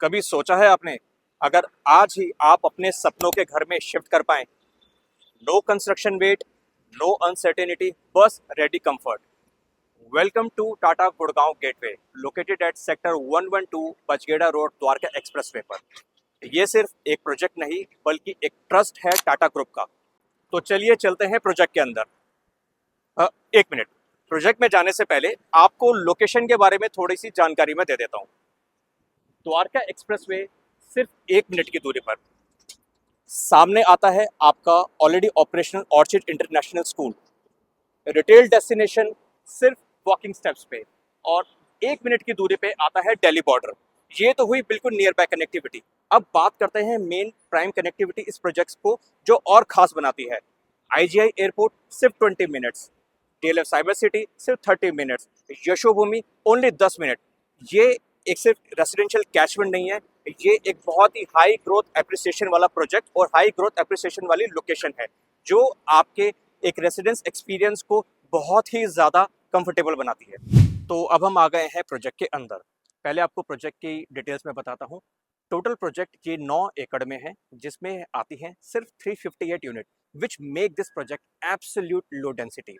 कभी सोचा है आपने, अगर आज ही आप अपने सपनों के घर में शिफ्ट कर पाएं? No construction wait, no uncertainty, बस ready comfort. Welcome to Tata Gurgaon gateway, located at sector 112 Bajghera road, Dwarka expressway पर। यह सिर्फ एक प्रोजेक्ट नहीं बल्कि एक ट्रस्ट है टाटा ग्रुप का। तो चलिए चलते हैं प्रोजेक्ट के अंदर। एक मिनट, प्रोजेक्ट में जाने से पहले आपको लोकेशन के बारे में थोड़ी सी जानकारी मैं दे देता हूँ। द्वारका एक्सप्रेसवे सिर्फ 1 मिनट की दूरी पर सामने आता है आपका already operational orchid international school. Retail destination सिर्फ वॉकिंग स्टेप्स पे, और 1 मिनट की दूरी पे आता है दिल्ली बॉर्डर। ये तो हुई बिल्कुल नियर बाय कनेक्टिविटी। अब बात करते हैं मेन प्राइम कनेक्टिविटी इस प्रोजेक्ट को जो और खास बनाती है। आईजीआई एयरपोर्ट सिर्फ 20 मिनट्स, डीएलएफ साइबर सिटी सिर्फ 30 मिनट्स, यशोभूमि ओनली 10 मिनट। ये एक सिर्फ रेसिडेंशियल कैचमेंट नहीं है, ये एक बहुत ही हाई ग्रोथ एप्रिसिएशन वाला प्रोजेक्ट और हाई ग्रोथ एप्रिसिएशन वाली लोकेशन है, जो आपके एक रेसिडेंस एक्सपीरियंस को बहुत ही ज़्यादा कंफर्टेबल बनाती है। तो अब हम आ गए हैं प्रोजेक्ट के अंदर। पहले आपको प्रोजेक्ट की डिटेल्स में बताता हूँ। टोटल प्रोजेक्ट ये 9 एकड़ में है, जिसमें आती हैं सिर्फ 358 unit, which make this project absolute low density.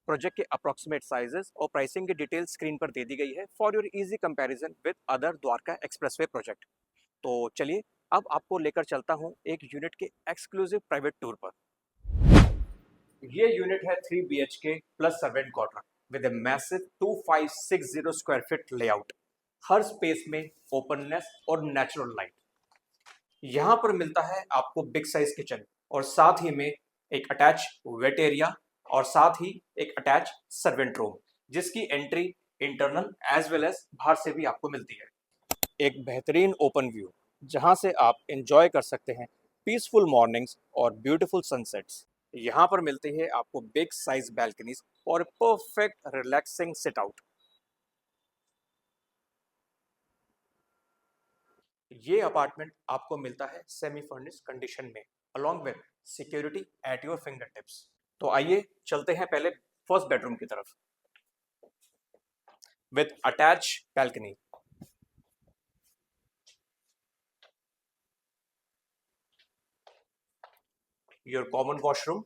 Project के अप्रोक्सीमेट साइजेस और प्राइसिंग की डिटेल स्क्रीन पर दे दी गई है for your easy comparison with other Dwarka expressway project. तो चलिए अब आपको लेकर चलता हूं एक यूनिट के एक्सक्लूसिव प्राइवेट टूर पर। ये यूनिट है 3 BHK plus servant quarter with a massive 2560 square feet layout. Her space में ओपननेस और नेचुरल लाइट। यहाँ पर मिलता है आपको बिग साइज किचन और साथ ही में एक अटैच वेट एरिया और साथ ही एक अटैच सर्वेंट रूम, जिसकी entry internal as well as बाहर से भी आपको मिलती है। एक बेहतरीन ओपन व्यू जहां से आप एंजॉय कर सकते हैं पीसफुल मॉर्निंग्स और ब्यूटीफुल सनसेट्स। यहाँ पर मिलती है आपको बिग साइज बैल्कनीज और परफेक्ट रिलैक्सिंग सिट आउट। ये अपार्टमेंट आपको मिलता है सेमी फर्निश्ड कंडीशन में, along with security at your finger tips. तो आइए चलते हैं पहले फर्स्ट बेडरूम की तरफ with attach balcony. Your common washroom.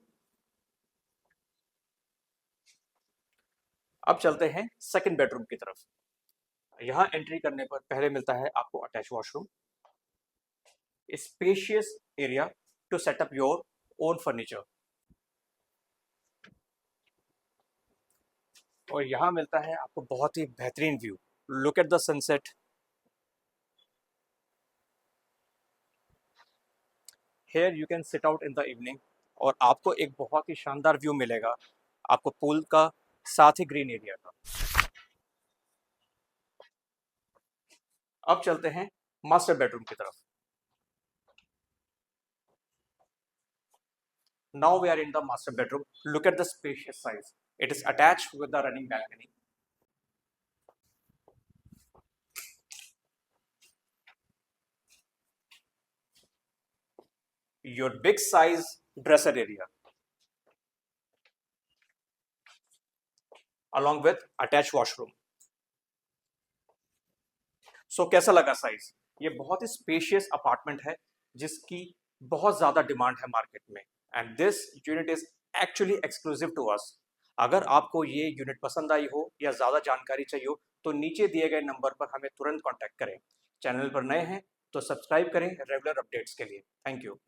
अब चलते हैं सेकंड बेडरूम की तरफ। यहाँ एंट्री करने पर पहले मिलता है आपको attach washroom, spacious area to set up your own furniture, और यहाँ मिलता है आपको बहुत ही बेहतरीन view. Look at the sunset. Here you can sit out in the evening, और आपको एक बहुत ही शानदार व्यू मिलेगा आपको पूल का, साथ ही ग्रीन एरिया का। अब चलते हैं मास्टर बेडरूम की तरफ। Now we are in the master bedroom. Look at the spacious size. It is attached with the running balcony. Your big size dresser area along with attached washroom. सो कैसा लगा size? ये बहुत ही spacious apartment है जिसकी बहुत ज़्यादा demand है market में, and this unit is actually exclusive to us. अगर आपको ये यूनिट पसंद आई हो या ज़्यादा जानकारी चाहिए हो तो नीचे दिए गए नंबर पर हमें तुरंत कॉन्टैक्ट करें। चैनल पर नए हैं तो सब्सक्राइब करें रेगुलर अपडेट्स के लिए। Thank you.